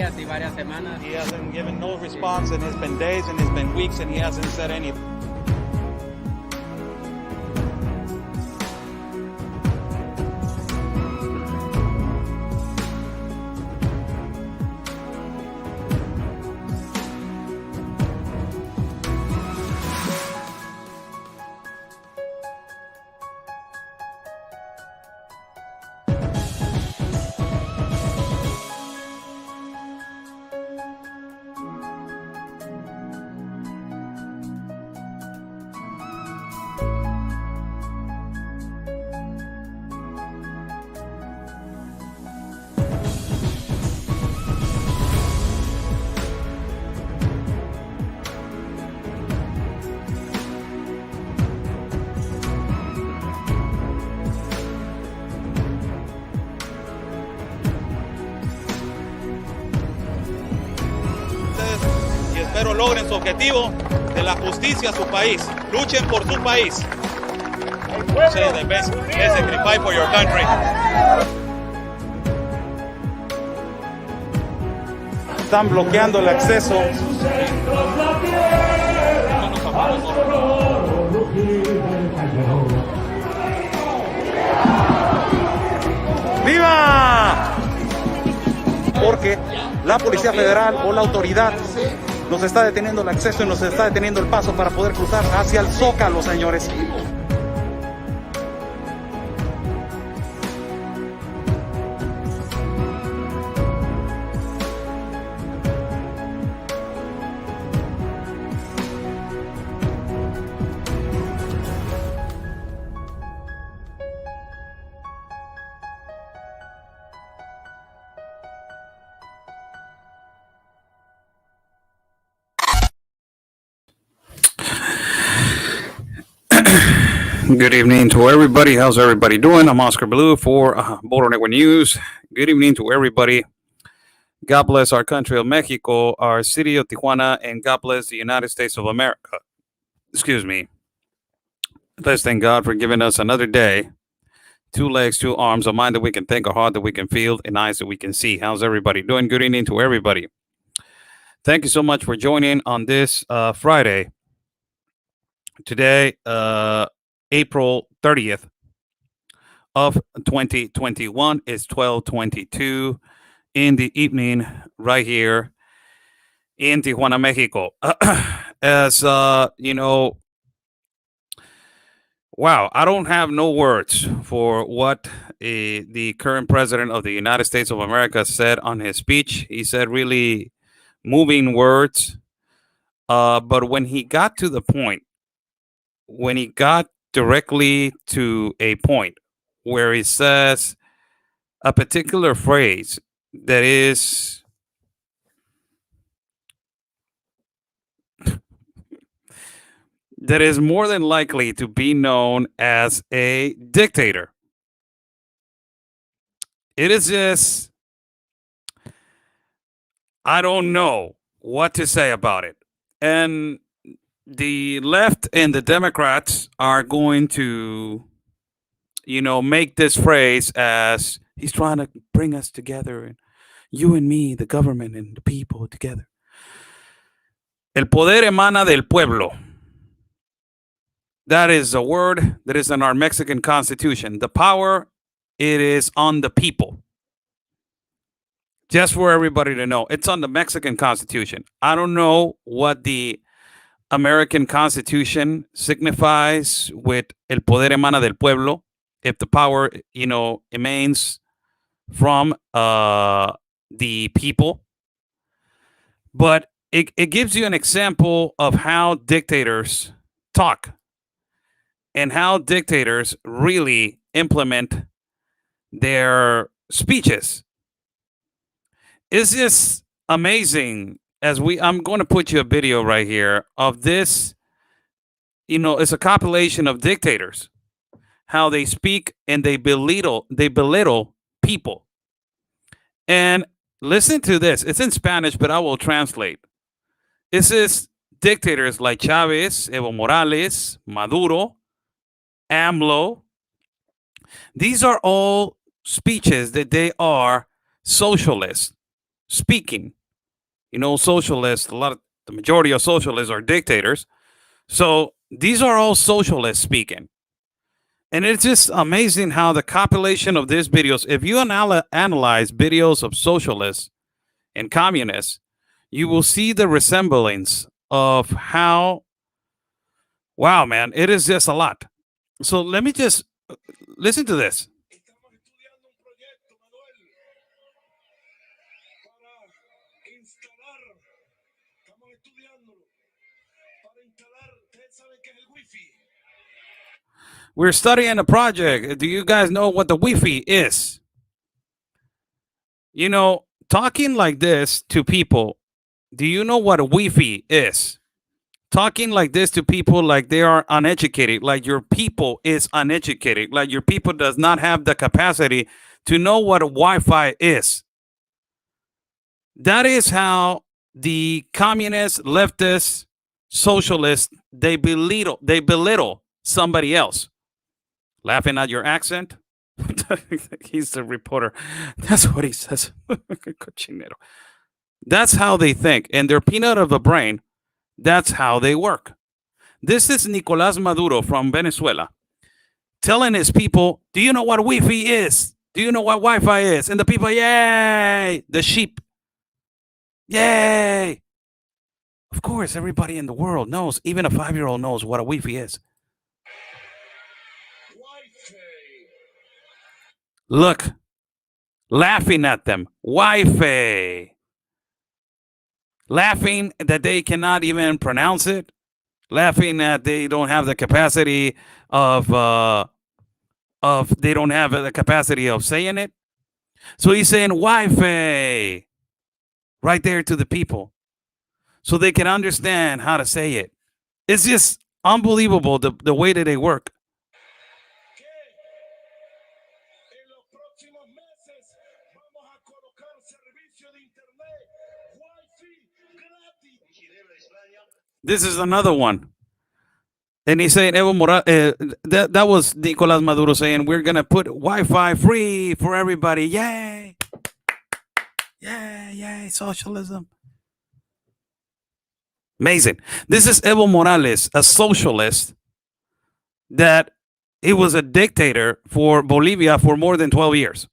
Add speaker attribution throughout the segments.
Speaker 1: días y varias semanas.
Speaker 2: He hasn't given no response, and it's been days and it's been weeks, and he hasn't said anything. Y espero logren su objetivo de la justicia a su país. Luchen por su país. Say the best, basically fight for your country. Están bloqueando el acceso. ¡Viva! Porque la Policía Federal o la autoridad nos está deteniendo el acceso y nos está deteniendo el paso para poder cruzar hacia el Zócalo, señores.
Speaker 3: Good evening to everybody. How's everybody doing? I'm Oscar Blue for Border Network News. Good evening to everybody. God bless our country of Mexico, our city of Tijuana, and God bless the United States of America. Excuse me. Let's thank God for giving us another day. 2 legs, 2 arms, a mind that we can think, a heart that we can feel, and eyes that we can see. How's everybody doing? Good evening to everybody. Thank you so much for joining on this Friday. Today, April 30th of 2021 is 12:22 in the evening right here in Tijuana, Mexico. As you know, wow, I don't have no words for what the current president of the United States of America said on his speech. He said really moving words, but when he got to the point, when he got directly to a point where he says a particular phrase that is more than likely to be known as a dictator. It is just, I don't know what to say about it. And the left and the Democrats are going to, make this phrase as he's trying to bring us together, and you and me, the government and the people together. El poder emana del pueblo. That is a word that is in our Mexican Constitution. The power, it is on the people. Just for everybody to know, it's on the Mexican Constitution. I don't know what the American Constitution signifies with el poder emana del pueblo, if the power, emanates from the people. But it gives you an example of how dictators talk and how dictators really implement their speeches. It's just amazing. I'm going to put you a video right here of this. It's a compilation of dictators, how they speak and they belittle people. And listen to this. It's in Spanish, but I will translate. This is dictators like Chavez, Evo Morales, Maduro, AMLO. These are all speeches that they are socialist. speaking. Socialists, the majority of socialists are dictators. So these are all socialists speaking. And it's just amazing how the compilation of these videos, if you analyze videos of socialists and communists, you will see the resemblance of how, wow, man, it is just a lot. So let me just listen to this. We're studying a project. Do you guys know what the Wi-Fi is? Talking like this to people, do you know what a Wi-Fi is? Talking like this to people like they are uneducated, like your people is uneducated, like your people does not have the capacity to know what a Wi-Fi is. That is how the communists, leftists, socialists, they belittle somebody else. Laughing at your accent? He's the reporter. That's what he says. Cochinero. That's how they think. And their peanut of a brain, that's how they work. This is Nicolás Maduro from Venezuela telling his people, do you know what Wi-Fi is? Do you know what Wi-Fi is? And the people, yay! The sheep, yay! Of course, everybody in the world knows, even a 5-year-old knows what a Wi-Fi is. Look, laughing at them. Wi-Fi. Laughing that they cannot even pronounce it. Laughing that they don't have the capacity of saying it. So he's saying Wi-Fi right there to the people so they can understand how to say it. It's just unbelievable the way that they work. This is another one. And he's saying, Evo Morales, that was Nicolás Maduro saying, we're going to put Wi-Fi free for everybody. Yay. Yay, yay, socialism. Amazing. This is Evo Morales, a socialist that he was a dictator for Bolivia for more than 12 years.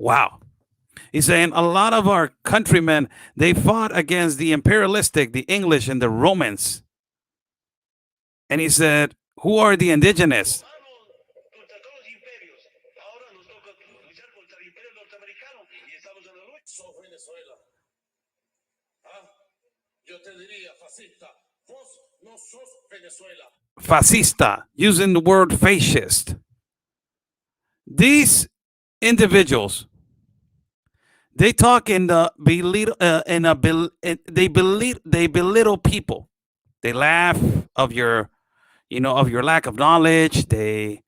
Speaker 3: Wow. He's saying a lot of our countrymen, they fought against the imperialistic, the English, and the Romans. And he said, who are the indigenous? Fascista, using the word fascist. These individuals, they talk in the they belittle people. They laugh of your lack of knowledge. The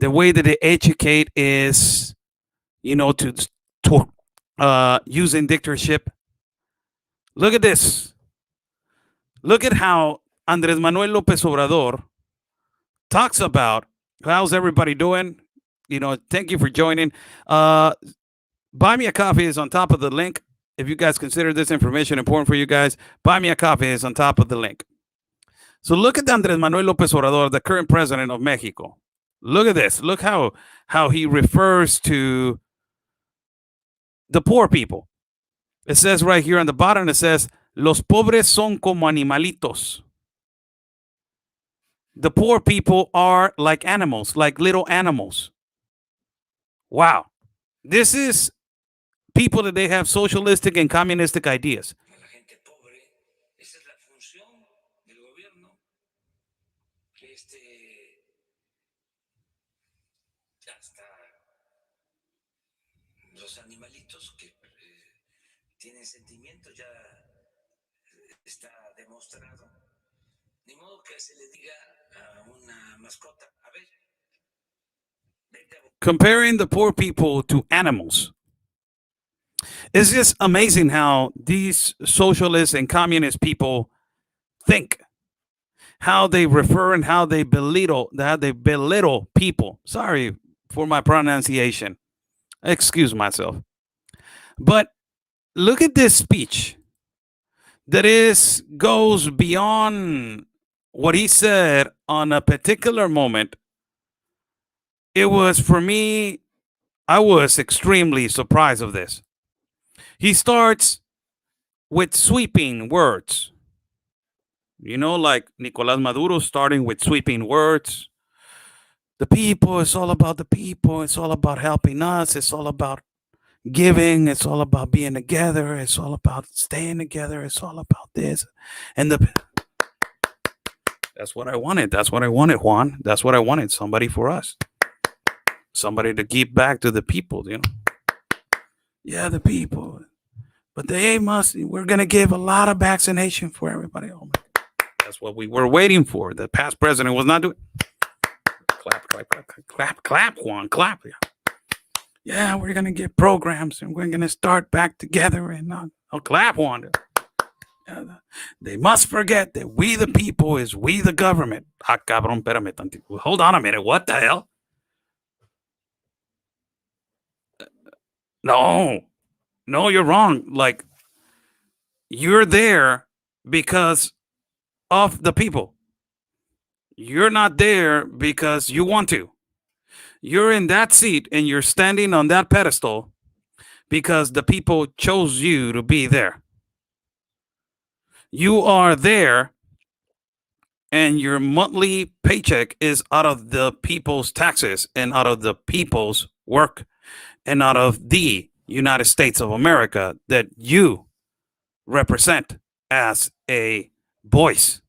Speaker 3: way that they educate is, to using dictatorship. Look at this. Look at how Andrés Manuel López Obrador talks about how's everybody doing. Thank you for joining. Buy Me a Coffee is on top of the link. If you guys consider this information important for you guys, Buy Me a Coffee is on top of the link. So look at Andrés Manuel López Obrador, the current president of Mexico. Look at this. Look how he refers to the poor people. It says right here on the bottom, it says, los pobres son como animalitos. The poor people are like animals, like little animals. Wow. This is people that they have socialistic and communistic ideas. Los animalitos que tienen sentimientos ya está demostrado. Ni modo que se le diga a una mascota, a ver. Comparing the poor people to animals. It's just amazing how these socialist and communist people think, how they refer and how they belittle people. Sorry for my pronunciation. Excuse myself. But look at this speech that goes beyond what he said on a particular moment. It was, for me, I was extremely surprised of this. He starts with sweeping words. You know, like Nicolas Maduro starting with sweeping words. The people, it's all about the people. It's all about helping us. It's all about giving. It's all about being together. It's all about staying together. It's all about this. And that's what I wanted. That's what I wanted, Juan. That's what I wanted. Somebody for us. Somebody to give back to the people, you know. Yeah, the people. But we're going to give a lot of vaccination for everybody. Oh, my God. That's what we were waiting for. The past president was not doing. Clap, clap, clap, clap, clap, Juan, clap. Yeah, we're going to get programs and we're going to start back together and clap, Juan. They must forget that we the people is we the government. Ah, cabrón, espérame tantito. Hold on a minute. What the hell? No, you're wrong. Like, you're there because of the people. You're not there because you want to. You're in that seat and you're standing on that pedestal because the people chose you to be there. You are there and your monthly paycheck is out of the people's taxes and out of the people's work and out of the United States of America that you represent as a voice.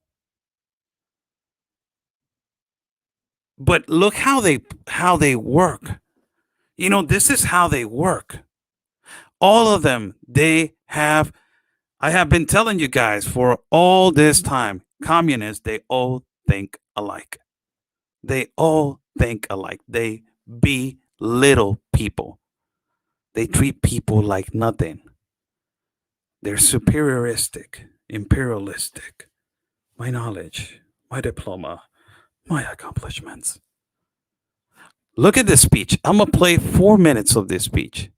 Speaker 3: But look how they work. You know, this is how they work. All of them, I have been telling you guys for all this time, communists, they all think alike. They all think alike. They belittle people. They treat people like nothing. They're superioristic, imperialistic. My knowledge, my diploma, my accomplishments. Look at this speech. I'm going to play 4 minutes of this speech,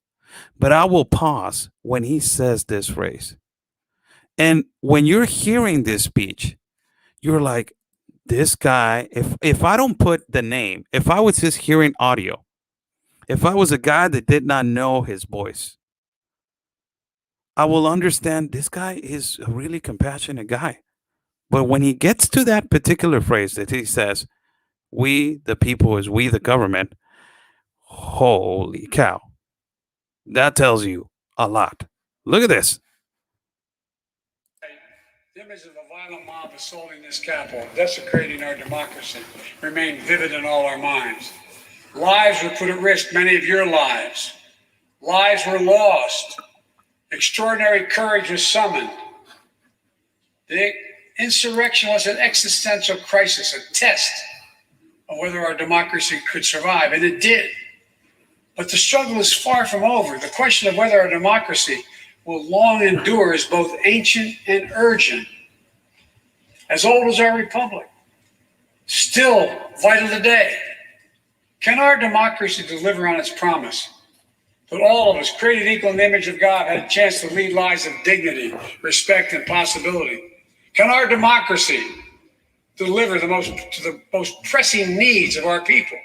Speaker 3: but I will pause when he says this phrase. And when you're hearing this speech, you're like, this guy, if I don't put the name, if I was just hearing audio, if I was a guy that did not know his voice, I will understand this guy is a really compassionate guy. But when he gets to that particular phrase that he says, we, the people, is we, the government, holy cow. That tells you a lot. Look at this.
Speaker 1: The image of a violent mob assaulting this capital, desecrating our democracy, remain vivid in all our minds. Lives were put at risk, many of your lives. Lives were lost. Extraordinary courage was summoned. The insurrection was an existential crisis, a test of whether our democracy could survive, and it did. But the struggle is far from over. The question of whether our democracy will long endure is both ancient and urgent. As old as our republic, still vital today. Can our democracy deliver on its promise that all of us, created equal in the image of God, had a chance to lead lives of dignity, respect, and possibility? Can our democracy deliver to the most pressing needs of our people?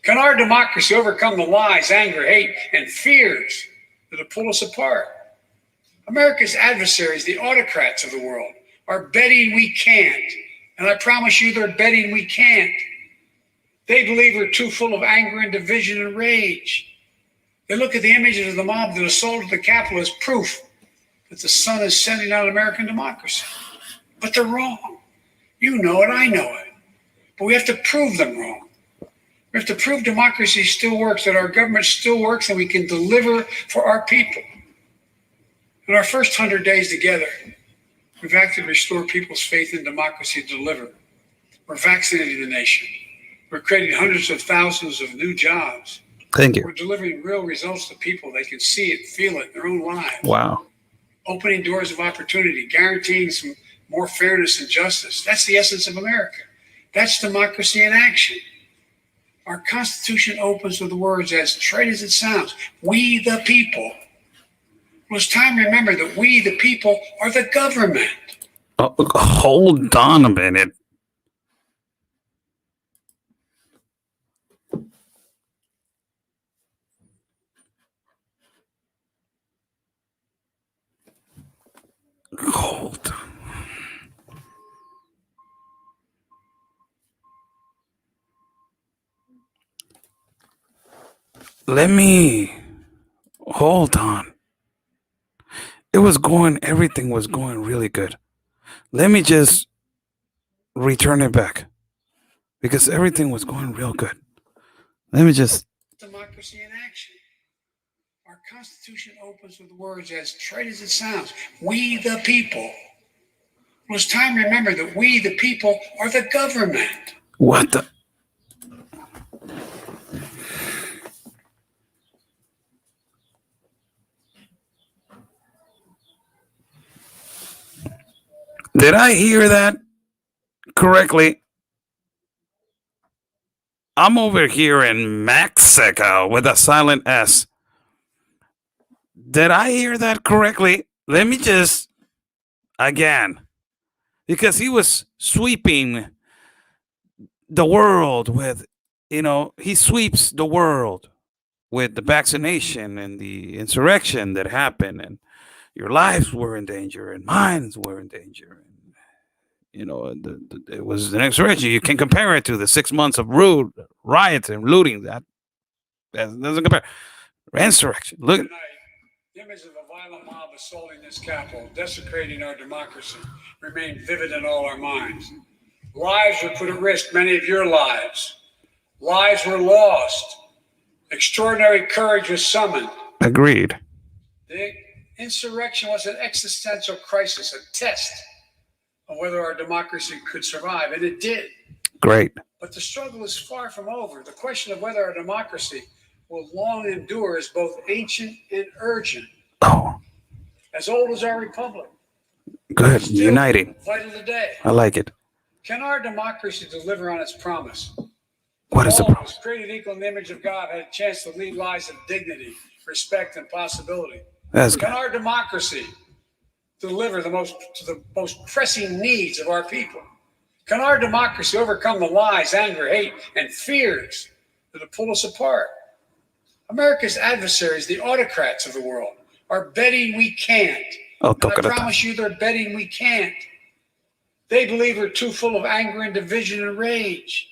Speaker 1: Can our democracy overcome the lies, anger, hate, and fears that have pulled us apart? America's adversaries, the autocrats of the world, are betting we can't. And I promise you they're betting we can't. They believe we're too full of anger and division and rage. They look at the images of the mob that assaulted the Capitol as proof that the sun is setting on American democracy. But they're wrong. You know it, I know it. But we have to prove them wrong. We have to prove democracy still works, that our government still works, and we can deliver for our people. In our first 100 days together, we've acted to restore people's faith in democracy to deliver. We're vaccinating the nation. We're creating hundreds of thousands of new jobs.
Speaker 3: Thank you.
Speaker 1: We're delivering real results to people. They can see it, feel it in their own lives.
Speaker 3: Wow.
Speaker 1: Opening doors of opportunity, guaranteeing some more fairness and justice. That's the essence of America. That's democracy in action. Our Constitution opens with the words, as trite as it sounds, we the people. Well, it's time to remember that we the people are the government.
Speaker 3: Oh, hold on a minute. Hold on. Let me hold on. Everything was going really good. Let me just return it back because everything was going real good. Let me just.
Speaker 1: Democracy in action. Our Constitution opens with the words, as trite as it sounds, we the people. Well, it's time to remember that we the people are the government.
Speaker 3: What the? Did I hear that correctly? I'm over here in Mexico with a silent S. Did I hear that correctly? Let me just again, because he was sweeping the world with, he sweeps the world with the vaccination and the insurrection that happened, and your lives were in danger, and minds were in danger. It was an insurrection. You can compare it to the 6 months of riots and looting. That doesn't compare. Insurrection. Look.
Speaker 1: Tonight, the image of a violent mob assaulting this capital, desecrating our democracy, remain vivid in all our minds. Lives were put at risk, many of your lives. Lives were lost. Extraordinary courage was summoned.
Speaker 3: Agreed.
Speaker 1: The insurrection was an existential crisis, a test of whether our democracy could survive, and it did.
Speaker 3: Great.
Speaker 1: But the struggle is far from over. The question of whether our democracy will long endure is both ancient and urgent.
Speaker 3: Oh.
Speaker 1: As old as our republic.
Speaker 3: Good.
Speaker 1: Still
Speaker 3: Uniting.
Speaker 1: vital today.
Speaker 3: I like it.
Speaker 1: Can our democracy deliver on its promise?
Speaker 3: What is the
Speaker 1: All of
Speaker 3: promise?
Speaker 1: us, created equal in the image of God, had a chance to lead lives of dignity, respect, and possibility.
Speaker 3: That's good.
Speaker 1: Can our democracy deliver the most pressing needs of our people? Can our democracy overcome the lies, anger, hate, and fears that have pulled us apart? America's adversaries, the autocrats of the world, are betting we can't.
Speaker 3: Oh,
Speaker 1: And I promise you, they're betting we can't. They believe we're too full of anger and division and rage.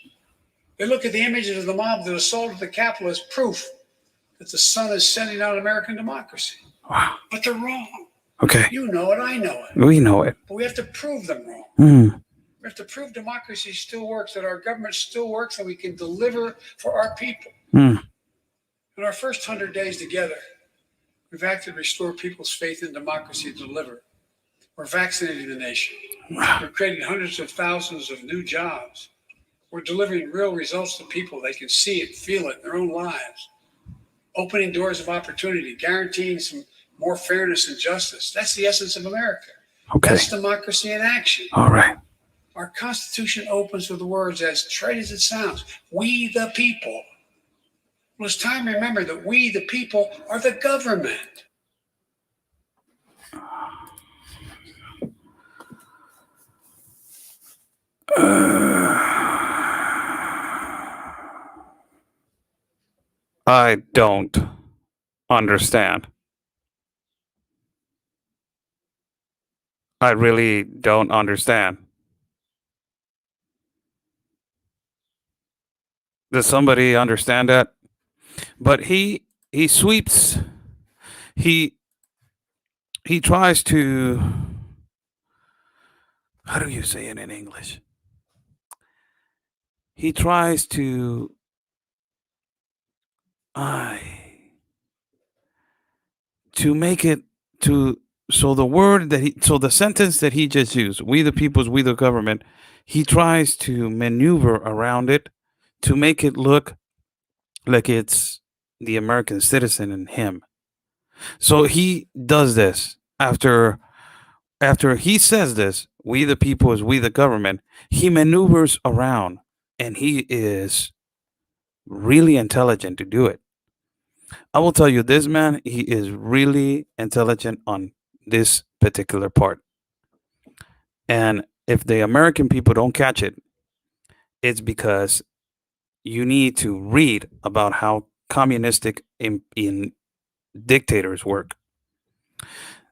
Speaker 1: They look at the images of the mob that assaulted the Capitol as proof that the sun is setting on American democracy.
Speaker 3: Wow.
Speaker 1: But they're wrong.
Speaker 3: Okay.
Speaker 1: You know it, I know it.
Speaker 3: We know it.
Speaker 1: But we have to prove them wrong. We have to prove democracy still works, that our government still works, and we can deliver for our people. In our first 100 days together, we've acted to restore people's faith in democracy to deliver. We're vaccinating the nation. We're creating hundreds of thousands of new jobs. We're delivering real results to people. They can see it, feel it in their own lives. Opening doors of opportunity, guaranteeing some more fairness and justice. That's the essence of America.
Speaker 3: Okay.
Speaker 1: That's democracy in action.
Speaker 3: All right.
Speaker 1: Our Constitution opens with the words, as trite as it sounds, we the people. Well, it's time to remember that we the people are the government.
Speaker 3: I don't understand. I really don't understand. Does somebody understand that? But he sweeps. He tries to. How do you say it in English? He tries to. To make it to. So the sentence that he just used, we the peoples, we the government, he tries to maneuver around it to make it look like it's the American citizen in him. So he does this after he says this, we the people is we the government, he maneuvers around and he is really intelligent to do it. I will tell you this man, he is really intelligent on this particular part. And if the American people don't catch it, it's because you need to read about how communistic in dictators work.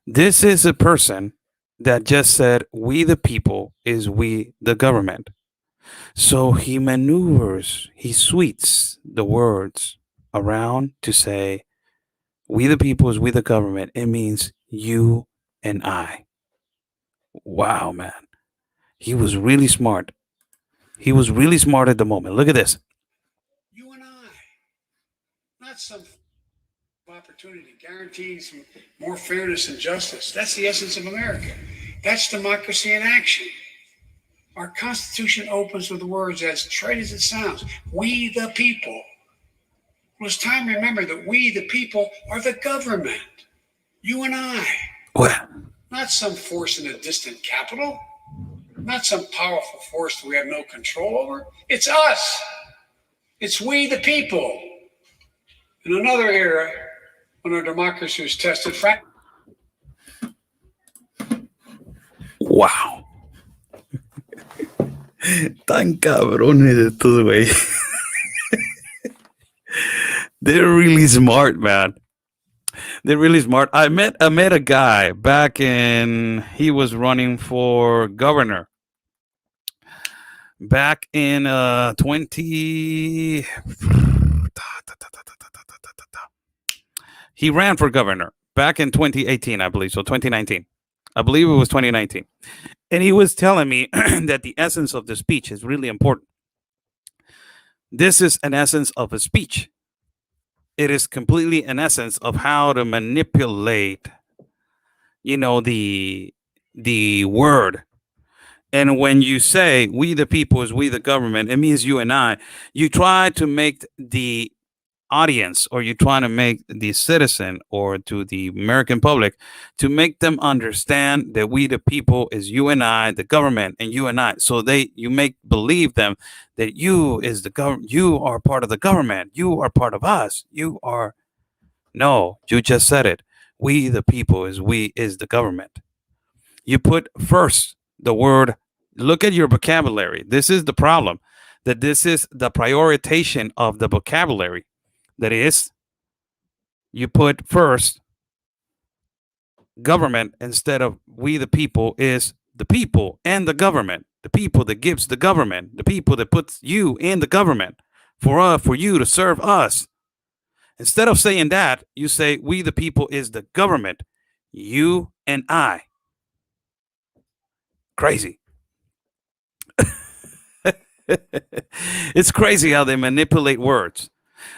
Speaker 3: This is a person that just said, we the people is we the government. So he maneuvers, he sweets the words around to say, we the people is we the government. It means you and I. Wow, man. He was really smart. He was really smart at the moment. Look at this.
Speaker 1: You and I, not some opportunity, guaranteeing some more fairness and justice. That's the essence of America. That's democracy in action. Our Constitution opens with the words, as trite as it sounds, we the people. Well, it's time to remember that we the people are the government. You and I.
Speaker 3: What?
Speaker 1: Not some force in a distant capital. Not some powerful force that we have no control over. It's us. It's we the people. In another era, when our democracy was tested,
Speaker 3: Wow. Tan cabrones estos, güey. They're really smart, man. They're really smart. I met a guy back in, he was running for governor back in 20 he ran for governor back in 2018, I believe, so 2019. I believe it was 2019. And he was telling me that the essence of the speech is really important. This is an essence of a speech. It is completely an essence of how to manipulate, the word. And when you say we the people is we the government, it means you and I. You try to make the audience, or you try to make the citizen, or to the American public, to make them understand that we the people is you and I, the government, and you and I. So you make believe them that you is the government, you are part of the government, you are part of us, no, you just said it. We the people is the government. You put first the word, look at your vocabulary. This is the problem, that this is the prioritization of the vocabulary. That is, you put first government instead of we the people is the people and the government. The people that gives the government, the people that puts you in the government for you to serve us. Instead of saying that, you say we the people is the government, you and I. Crazy. It's crazy how they manipulate words.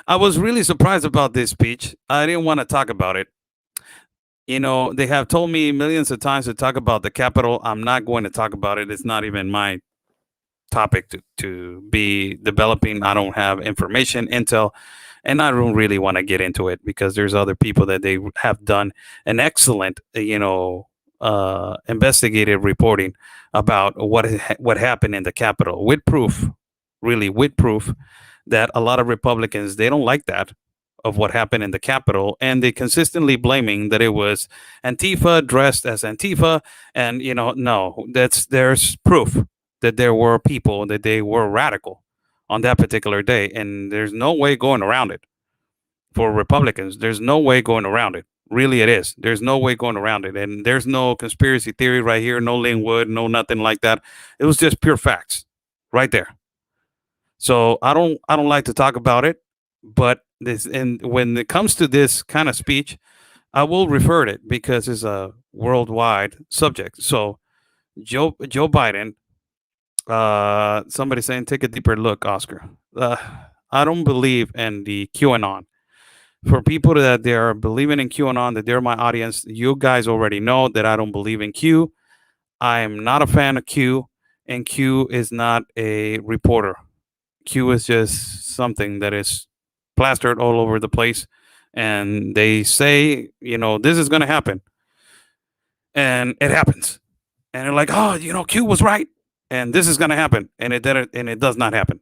Speaker 3: I was really surprised about this speech. I didn't want to talk about it. They have told me millions of times to talk about the Capitol. I'm not going to talk about it. It's not even my topic to be developing. I don't have information, intel, and I don't really want to get into it because there's other people that they have done an excellent, investigative reporting about what happened in the Capitol with proof, really with proof that a lot of Republicans, they don't like that of what happened in the Capitol, and they consistently blaming that it was Antifa dressed as Antifa, and no, there's proof that there were people that they were radical on that particular day, and there's no way going around it. For Republicans, there's no way going around it. Really, it is. There's no way going around it, and there's no conspiracy theory right here, no Linwood, no nothing like that. It was just pure facts, right there. So I don't like to talk about it, but when it comes to this kind of speech, I will refer to it because it's a worldwide subject. So Joe Biden, somebody saying take a deeper look, Oscar. I don't believe in the QAnon. For people that they are believing in QAnon, that they're my audience, you guys already know that I don't believe in Q. I am not a fan of Q, and Q is not a reporter. Q is just something that is plastered all over the place, and they say, this is going to happen, and it happens, and they're like, oh, Q was right, and this is going to happen, and it did, and it does not happen.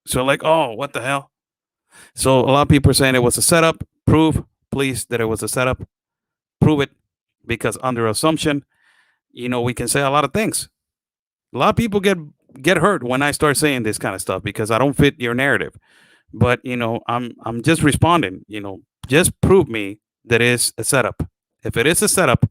Speaker 3: So like, oh, what the hell? So a lot of people are saying it was a setup. Prove, please, that it was a setup. Prove it, because under assumption, we can say a lot of things. A lot of people get hurt when I start saying this kind of stuff because I don't fit your narrative. But I'm just responding. Just prove me that it's a setup. If it is a setup,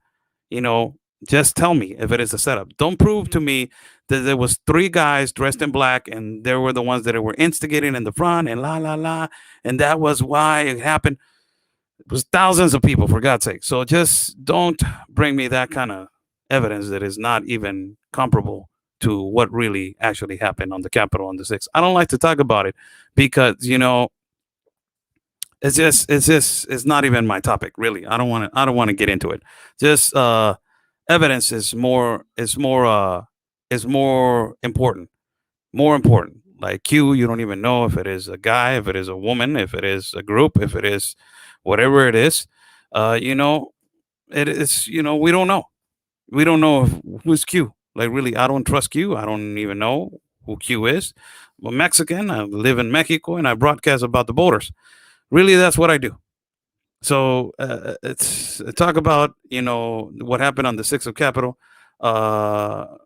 Speaker 3: just tell me if it is a setup. Don't prove to me that there was 3 guys dressed in black and they were the ones that were instigating in the front and la la la, and that was why it happened. It was thousands of people, for God's sake. So just don't bring me that kind of evidence that is not even comparable to what really actually happened on the Capitol on the 6th. I don't like to talk about it because it's not even my topic, really. I don't want to get into it. Just evidence is more important. More important. Like Q, you don't even know if it is a guy, if it is a woman, if it is a group, if it is whatever it is. It is, we don't know. We don't know who's Q. Like, really, I don't trust Q. I don't even know who Q is. I'm a Mexican. I live in Mexico, and I broadcast about the borders. Really, that's what I do. So it's talk about, what happened on the 6th of Capitol. What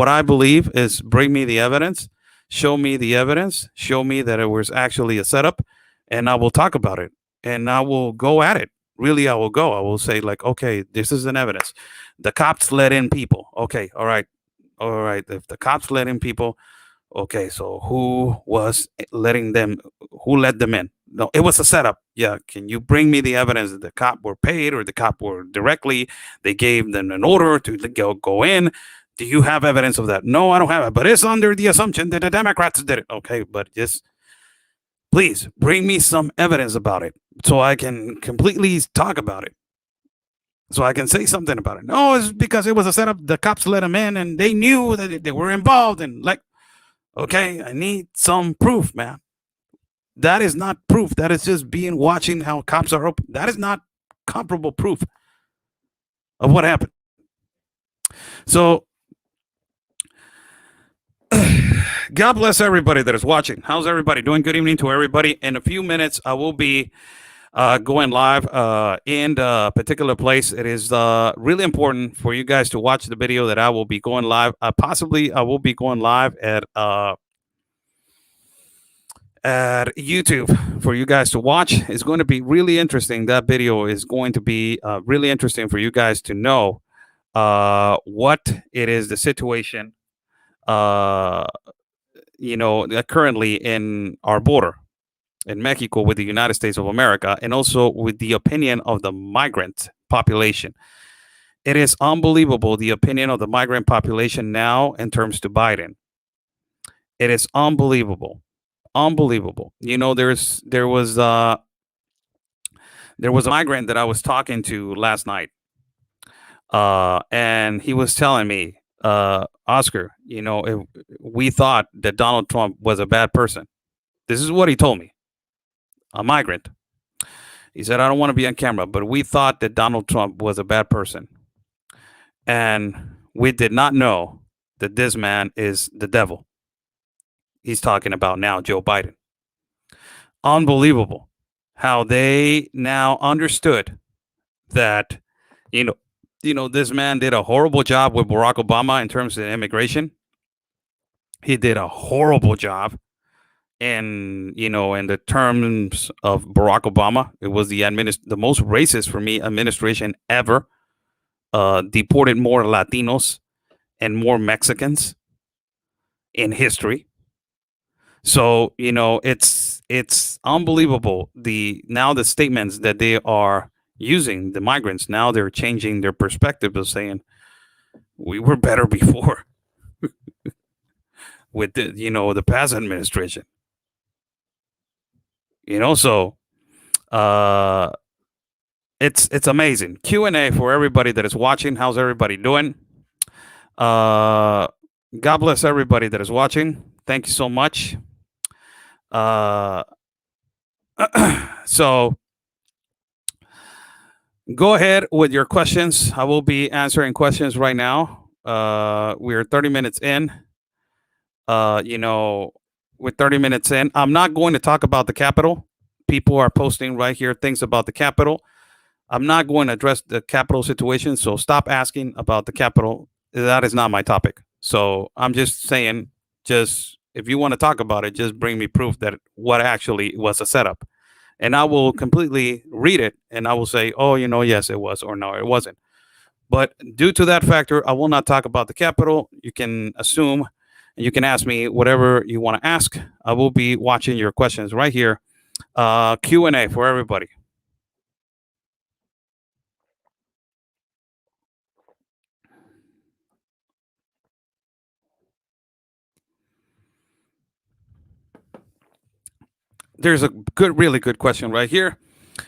Speaker 3: I believe is bring me the evidence, show me the evidence, show me that it was actually a setup, and I will talk about it, and I will go at it. Really, I will say, like, okay, this is an evidence. The cops let in people. Okay, all right. If the cops let in people, okay, so who let them in? No, it was a setup. Yeah, can you bring me the evidence that the cop were paid or the cop were directly, they gave them an order to go in? Do you have evidence of that? No, I don't have it, but it's under the assumption that the Democrats did it. Okay, but just please bring me some evidence about it so I can completely talk about it. So I can say something about it. No, it's because it was a setup. The cops let them in and they knew that they were involved. And like, okay, I need some proof, man. That is not proof. That is just watching how cops are open. That is not comparable proof of what happened. So God bless everybody that is watching. How's everybody doing? Good evening to everybody. In a few minutes, I will be going live in a particular place. It is really important for you guys to watch the video that I will be going live. Possibly I will be going live at YouTube for you guys to watch. It's going to be really interesting. That video is going to be really interesting for you guys to know what it is, the situation, currently in our border in Mexico with the United States of America, and also with the opinion of the migrant population. It is unbelievable, the opinion of the migrant population now in terms to Biden. It is unbelievable. Unbelievable. There was a migrant that I was talking to last night, and he was telling me, Oscar, we thought that Donald Trump was a bad person. This is what he told me. A migrant. He said, I don't want to be on camera, but we thought that Donald Trump was a bad person. And we did not know that this man is the devil. He's talking about now Joe Biden. Unbelievable how they now understood that, this man did a horrible job with Barack Obama in terms of immigration. He did a horrible job in the terms of Barack Obama. It was the most racist, for me, administration ever. Deported more Latinos and more Mexicans in history. So, it's unbelievable. The statements that they are using, the migrants, now they're changing their perspective of saying, we were better before with the past administration. So it's amazing. Q&A for everybody that is watching. How's everybody doing? God bless everybody that is watching. Thank you so much. Uh, so go ahead with your questions. I will be answering questions right now. We're 30 minutes in. You know, we're 30 minutes in. I'm not going to talk about the Capitol. People are posting right here things about the Capitol. I'm not going to address the Capitol situation. So stop asking about the Capitol. That is not my topic. So I'm just saying, just if you want to talk about it, just bring me proof that what actually was a setup. And I will completely read it and I will say, oh, you know, yes, it was, or no, it wasn't. But due to that factor, I will not talk about the Capitol. You can assume and you can ask me whatever you want to ask. I will be watching your questions right here. Q&A for everybody. There's a good, really good question right here.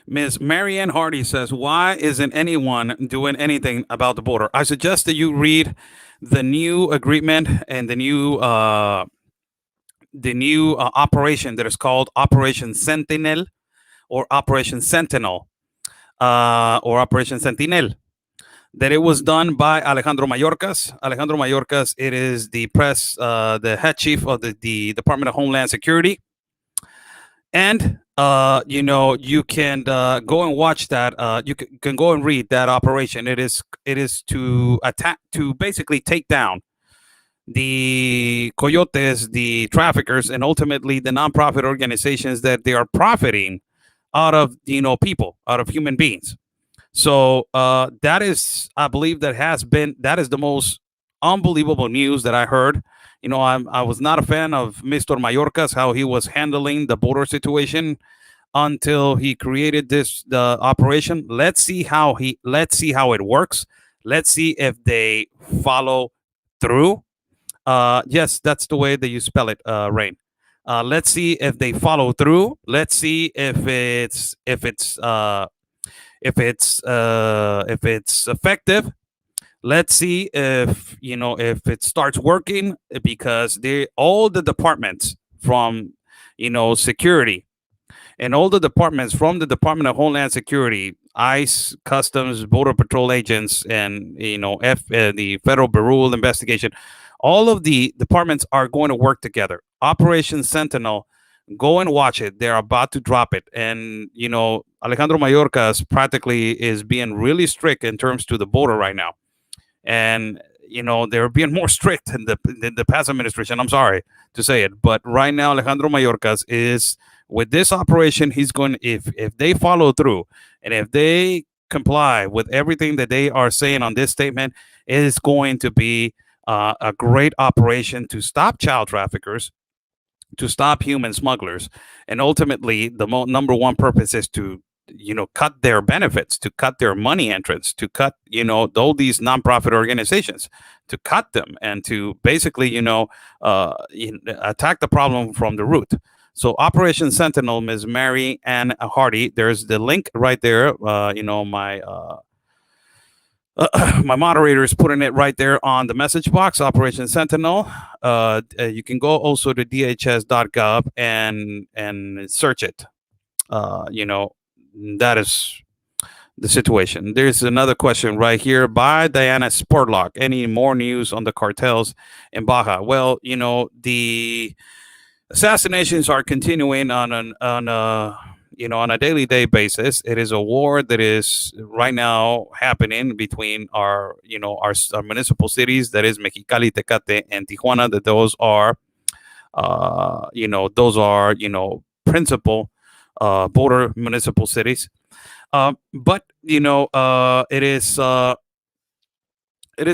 Speaker 3: Ms. Marianne Hardy says, why isn't anyone doing anything about the border? I suggest that you read the new agreement and the new operation that is called Operation Sentinel or Operation Sentinel or Operation Sentinel. That it was done by Alejandro Mayorkas. Alejandro Mayorkas, it is the the head chief of the Department of Homeland Security. And you know, you can go and watch that. You can go and read that operation. It is to attack, to basically take down the coyotes, the traffickers, and ultimately the nonprofit organizations that they are profiting out of, you know, people, out of human beings. So that is, I believe, that is the most unbelievable news that I heard. You know, I was not a fan of Mr. Mayorkas, how he was handling the border situation until he created the operation. Let's see how it works. Let's see if they follow through. Yes, that's the way that you spell it, Rain. Let's see if they follow through. Let's see if it's effective. Let's see if, you know, if it starts working, because all the departments from, you know, security, and all the departments from the Department of Homeland Security, ICE, Customs, Border Patrol agents, and, you know, the Federal Bureau of Investigation, all of the departments are going to work together. Operation Sentinel, go and watch it. They're about to drop it. And, you know, Alejandro Mayorkas practically is being really strict in terms to the border right now. And, you know, they're being more strict than the past administration. I'm sorry to say it, but right now Alejandro Mayorkas is, with this operation, he's going, if they follow through and if they comply with everything that they are saying on this statement, it is going to be a great operation to stop child traffickers, to stop human smugglers, and ultimately the number one purpose is to, you know, cut their benefits, to cut their money entrance, to cut, you know, all these nonprofit organizations, to cut them, and to basically, you know, attack the problem from the root. So Operation Sentinel, Ms. Mary Ann Hardy, there's the link right there. You know, my my moderator is putting it right there on the message box. Operation Sentinel. You can go also to dhs.gov and search it. You know, that is the situation. There's another question right here by Diana Sportlock. Any more news on the cartels in Baja? Well, you know, the assassinations are continuing on a daily day basis. It is a war that is right now happening between our municipal cities, that is Mexicali, Tecate, and Tijuana. That those are principal border municipal cities. But you know, it is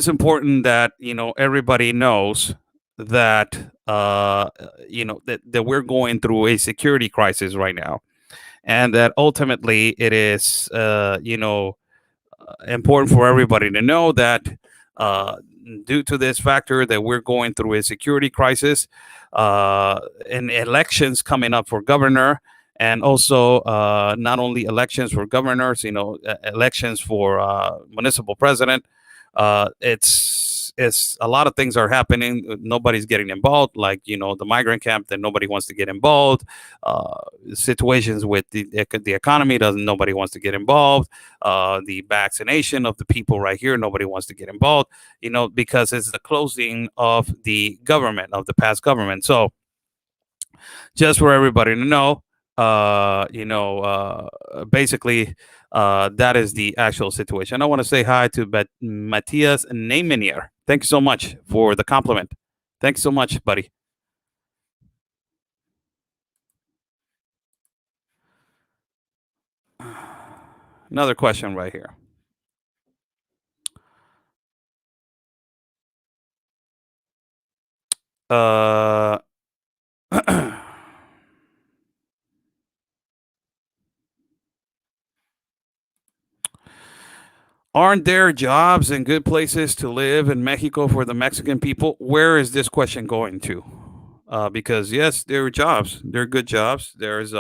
Speaker 3: important that, you know, everybody knows that that we're going through a security crisis right now, and that ultimately it is important for everybody to know that due to this factor that we're going through a security crisis, and elections coming up for governor, and also not only elections for governors, you know, elections for municipal president. It's it's a lot of things are happening. Nobody's getting involved, like the migrant camp that nobody wants to get involved. Situations with the economy doesn't nobody wants to get involved. The vaccination of the people right here, nobody wants to get involved. Because it's the closing of the government, of the past government. So just for everybody to know, basically, that is the actual situation. I want to say hi to Matthias Neymenier. Thank you so much for the compliment. Thanks so much, buddy. Another question right here. Aren't there jobs and good places to live in Mexico for the Mexican people? Where is this question going to? Because yes, there are jobs. There are good jobs. There's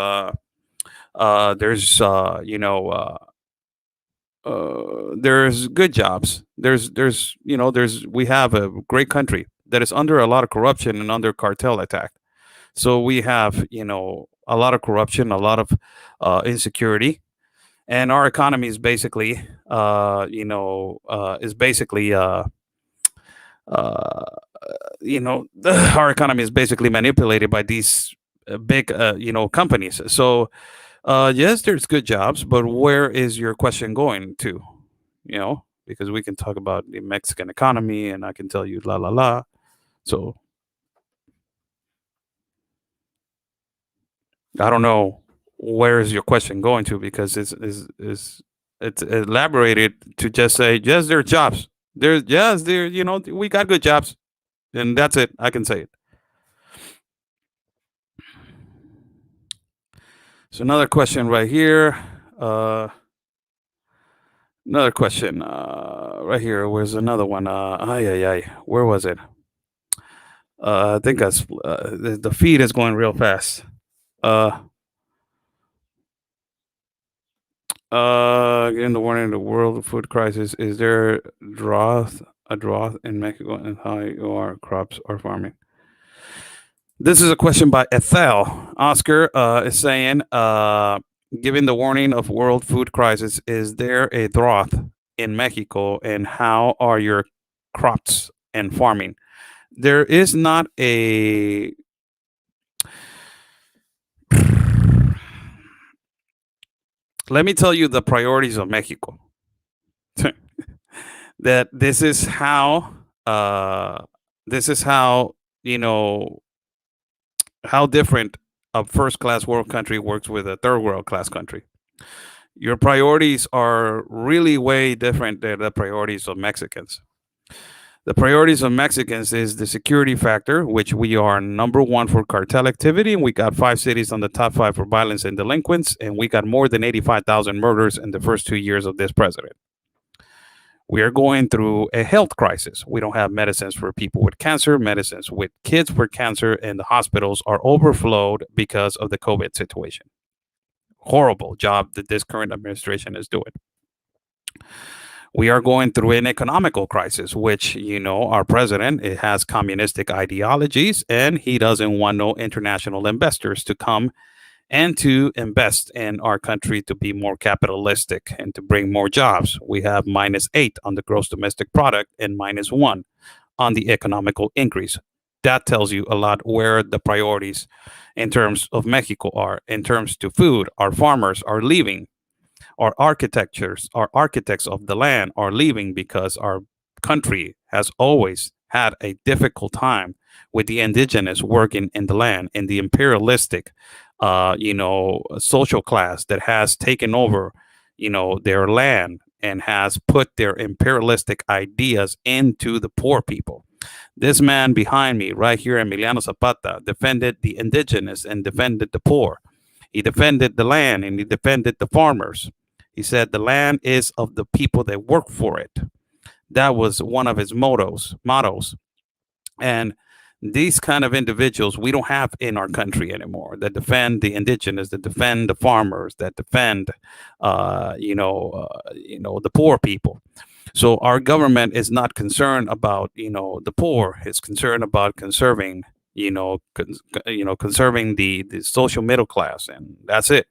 Speaker 3: good jobs. We have a great country that is under a lot of corruption and under cartel attack. So we have a lot of corruption, a lot of insecurity, and our economy is basically uh, our economy is basically manipulated by these big companies. So yes, there's good jobs, but where is your question going to? Because we can talk about the Mexican economy, and I can tell you la la la. So I don't know where is your question going to, because it's elaborated to just say yes, there are jobs. We got good jobs, and that's it. I can say it. So another question right here. Another question right here. Where's another one? Where was it? I think that's the feed is going real fast. In the warning, the world food crisis. Is there a drought in Mexico, and how our crops are farming? This is a question by Ethel. Oscar is saying, given the warning of world food crisis, is there a drought in Mexico, and how are your crops and farming? There is not a let me tell you the priorities of Mexico. That this is how how different a first class world country works with a third world class country. Your priorities are really way different than the priorities of Mexicans. The priorities of Mexicans is the security factor, which we are number one for cartel activity. We got 5 cities on the top 5 for violence and delinquents, and we got more than 85,000 murders in the first 2 years of this president. We are going through a health crisis. We don't have medicines for people with cancer, medicines with kids with cancer, and the hospitals are overflowed because of the COVID situation. Horrible job that this current administration is doing. We are going through an economical crisis, which, our president, it has communistic ideologies, and he doesn't want no international investors to come and to invest in our country to be more capitalistic and to bring more jobs. We have -8 on the gross domestic product and -1 on the economical increase. That tells you a lot where the priorities in terms of Mexico are. In terms to food, our farmers are leaving. Our architects of the land are leaving because our country has always had a difficult time with the indigenous working in the land, and the imperialistic, social class that has taken over, their land and has put their imperialistic ideas into the poor people. This man behind me, right here, Emiliano Zapata, defended the indigenous and defended the poor. He defended the land and he defended the farmers. He said the land is of the people that work for it. That was one of his mottos. And these kind of individuals we don't have in our country anymore, that defend the indigenous, that defend the farmers, that defend the poor people. So our government is not concerned about, the poor. It's concerned about conserving, conserving the social middle class, and that's it.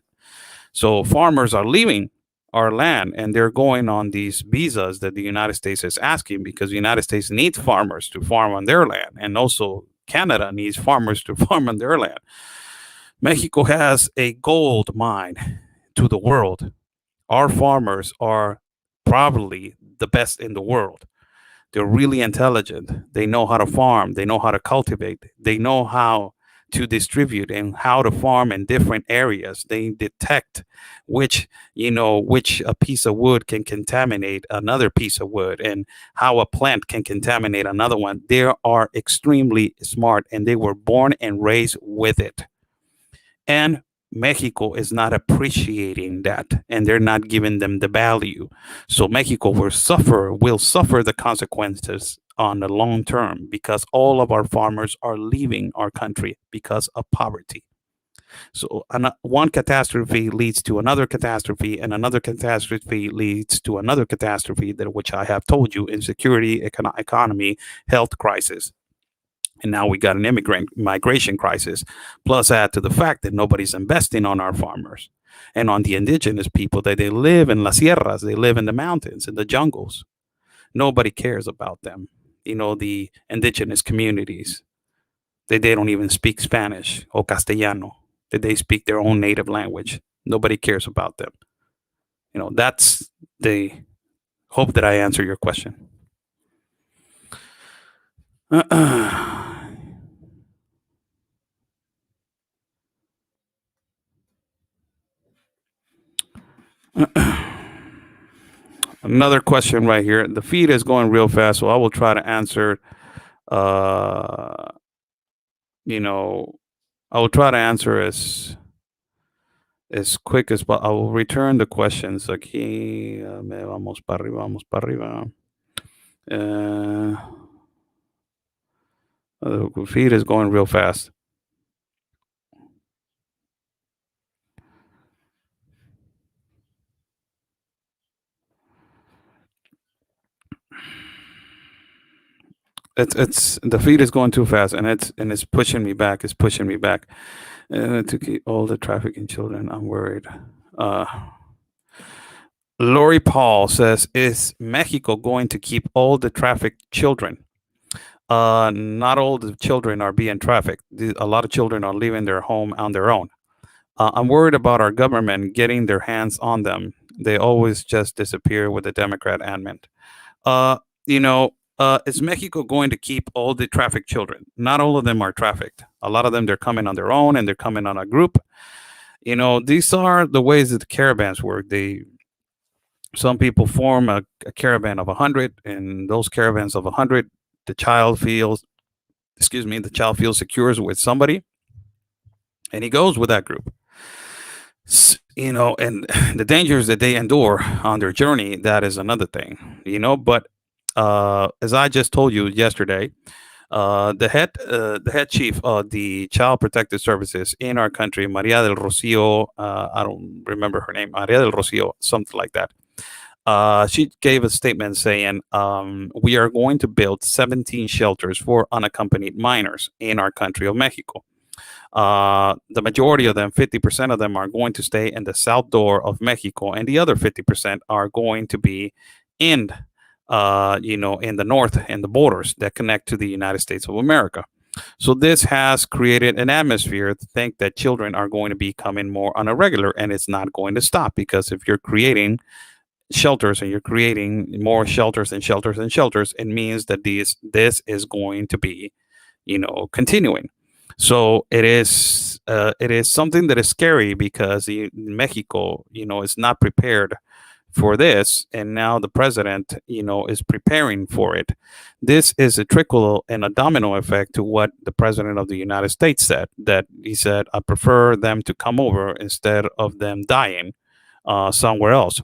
Speaker 3: So farmers are leaving our land and they're going on these visas that the United States is asking, because the United States needs farmers to farm on their land, and also Canada needs farmers to farm on their land. Mexico has a gold mine to the world. Our farmers are probably the best in the world. They're really intelligent. They know how to farm. They know how to cultivate. They know how to distribute and how to farm in different areas. They detect which a piece of wood can contaminate another piece of wood, and how a plant can contaminate another one. They are extremely smart, and they were born and raised with it. And Mexico is not appreciating that, and they're not giving them the value. So Mexico will suffer the consequences on the long term, because all of our farmers are leaving our country because of poverty. So one catastrophe leads to another catastrophe, and another catastrophe leads to another catastrophe, that which I have told you: insecurity, economy, health crisis. And now we got an immigrant migration crisis. Plus, add to the fact that nobody's investing on our farmers and on the indigenous people, that they live in las sierras, they live in the mountains, in the jungles. Nobody cares about them. The indigenous communities, they don't even speak Spanish or Castellano, that they speak their own native language. Nobody cares about them. That's the hope that I answer your question. Another question right here. The feed is going real fast, so I will try to answer. Uh, I will try to answer as quick as possible. I will return the questions. Aquí, vamos para arriba, vamos para arriba. The feed is going real fast. It's the feed is going too fast, and it's pushing me back. It's pushing me back. To keep all the trafficking children, I'm worried. Lori Paul says, "Is Mexico going to keep all the trafficked children?" Not all the children are being trafficked. A lot of children are leaving their home on their own. I'm worried about our government getting their hands on them. They always just disappear with the Democrat advent. Is Mexico going to keep all the trafficked children? Not all of them are trafficked. A lot of them, they're coming on their own, and they're coming on a group. These are the ways that the caravans work. Some people form a caravan of 100, and those caravans of 100, the child feels secure with somebody, and he goes with that group. And the dangers that they endure on their journey, that is another thing. But as I just told you yesterday, the head chief of the Child Protective Services in our country, Maria del Rocio, I don't remember her name, Maria del Rocio, something like that. She gave a statement saying, we are going to build 17 shelters for unaccompanied minors in our country of Mexico. The majority of them, 50% of them, are going to stay in the south door of Mexico, and the other 50% are going to be in the north, in the borders that connect to the United States of America. So this has created an atmosphere to think that children are going to be coming more on a regular, and it's not going to stop, because if you're creating shelters and you're creating more shelters and shelters and shelters, it means that this is going to be, continuing. So it is something that is scary, because Mexico, is not prepared for this, and now the president, is preparing for it. This is a trickle and a domino effect to what the president of the United States said. That he said, "I prefer them to come over instead of them dying somewhere else."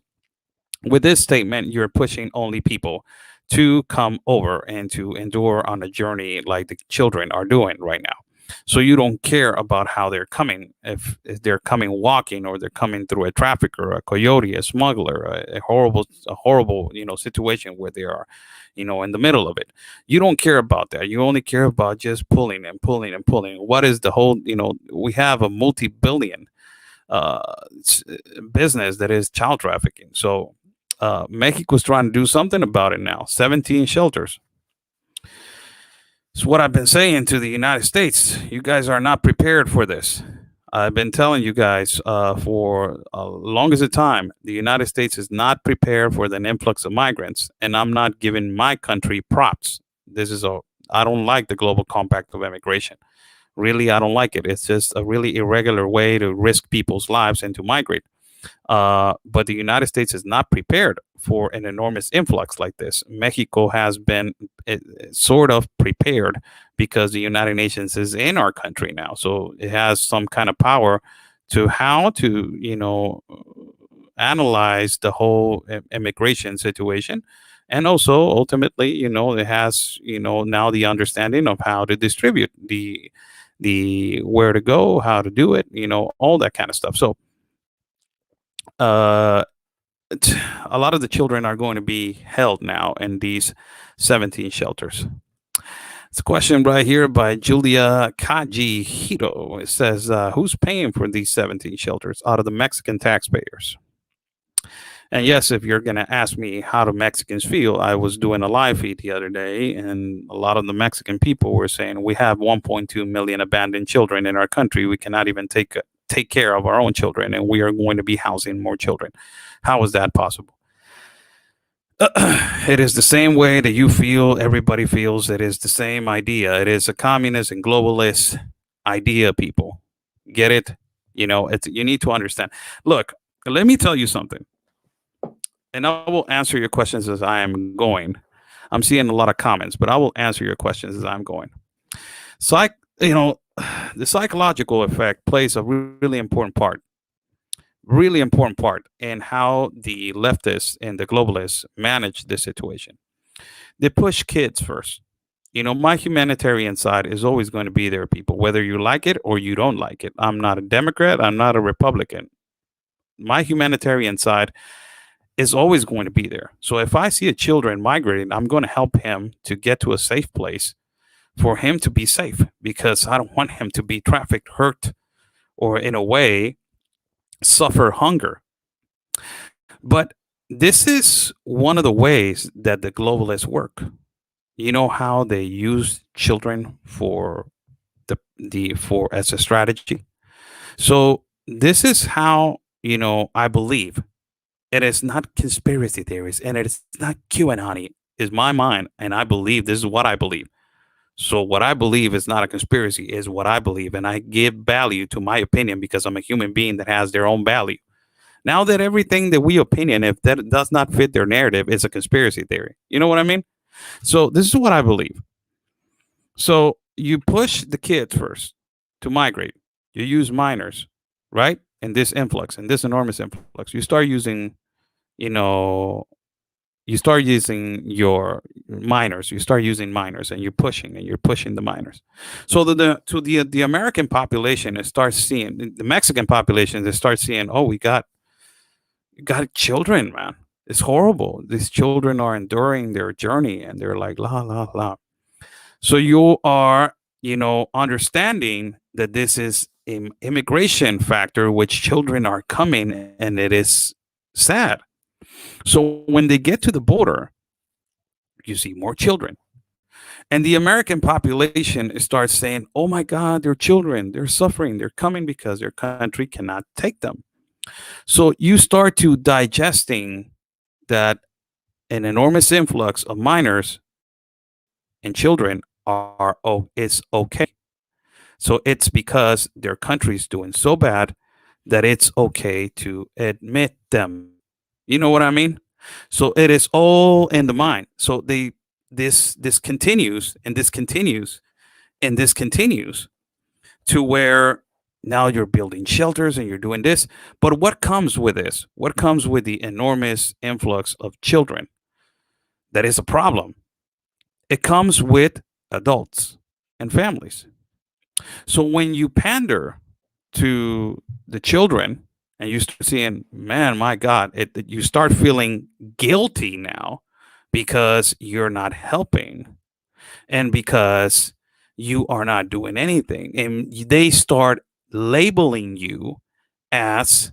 Speaker 3: With this statement, you're pushing only people to come over and to endure on a journey like the children are doing right now. So you don't care about how they're coming, if they're coming walking or they're coming through a trafficker, a coyote, a smuggler, a horrible, situation where they are, in the middle of it. You don't care about that. You only care about just pulling and pulling and pulling. What is the whole, we have a multi-billion uh, business that is child trafficking. So Mexico's trying to do something about it now. 17 shelters. It's what I've been saying to the United States. You guys are not prepared for this. I've been telling you guys for a longest of time, the United States is not prepared for the influx of migrants, and I'm not giving my country props. I don't like the global compact of immigration. Really, I don't like it. It's just a really irregular way to risk people's lives and to migrate. But the United States is not prepared for an enormous influx like this. Mexico has been sort of prepared because the United Nations is in our country now, so it has some kind of power to how to analyze the whole immigration situation, and also ultimately it has now the understanding of how to distribute the where to go, how to do it, all that kind of stuff. So uh, a lot of the children are going to be held now in these 17 shelters. It's a question right here by Julia Kaji Hiro. It says, who's paying for these 17 shelters out of the Mexican taxpayers? And yes, if you're going to ask me how do Mexicans feel, I was doing a live feed the other day, and a lot of the Mexican people were saying, we have 1.2 million abandoned children in our country. We cannot even take care of our own children, and we are going to be housing more children. How is that possible? It is the same way that you feel, everybody feels. It is the same idea. It is a communist and globalist idea, people. Get it? You need to understand. Look, let me tell you something. And I will answer your questions as I am going. I'm seeing a lot of comments, but I will answer your questions as I'm going. The psychological effect plays a really important part in how the leftists and the globalists manage this situation. They push kids first. My humanitarian side is always going to be there, people, whether you like it or you don't like it. I'm not a Democrat. I'm not a Republican. My humanitarian side is always going to be there. So if I see a children migrating, I'm going to help him to get to a safe place for him to be safe, because I don't want him to be trafficked, hurt, or in a way suffer hunger. But this is one of the ways that the globalists work. You know how they use children for as a strategy. So this is how I believe. It is not conspiracy theories, and it is not QAnon. Is my mind, and I believe this is what I believe. So what I believe is not a conspiracy, is what I believe, and I give value to my opinion because I'm a human being that has their own value. Now that everything that we opinion, if that does not fit their narrative, is a conspiracy theory. You know what I mean? So this is what I believe. So you push the kids first to migrate. You use minors, right? And this influx, and this enormous influx, you start using your minors. You start using minors, and you're pushing the minors. So the American population, it starts seeing the Mexican population. They start seeing, oh, we got children, man. It's horrible. These children are enduring their journey, and they're like la la la. So you are understanding that this is an immigration factor, which children are coming, and it is sad. So when they get to the border, you see more children. And the American population starts saying, oh my God, they're children. They're suffering. They're coming because their country cannot take them. So you start to digesting that an enormous influx of minors and children it's okay. So it's because their country's doing so bad that it's okay to admit them. You know what I mean? So it is all in the mind. So this continues, and this continues, and this continues to where now you're building shelters and you're doing this. But what comes with this? What comes with the enormous influx of children? That is a problem. It comes with adults and families. So when you pander to the children and you start seeing, man, my God, you start feeling guilty now because you're not helping and because you are not doing anything. And they start labeling you as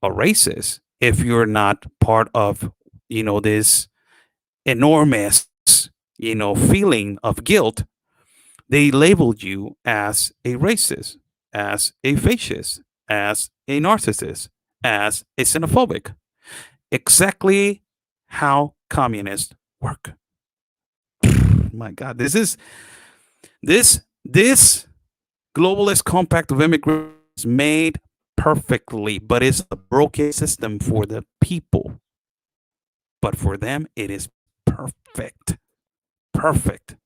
Speaker 3: a racist if you're not part of, this enormous, feeling of guilt. They labeled you as a racist, as a fascist, as a narcissist, as a xenophobic. Exactly how communists work. My God, this globalist compact of immigrants is made perfectly, but it's a broken system for the people. But for them, it is perfect. Perfect.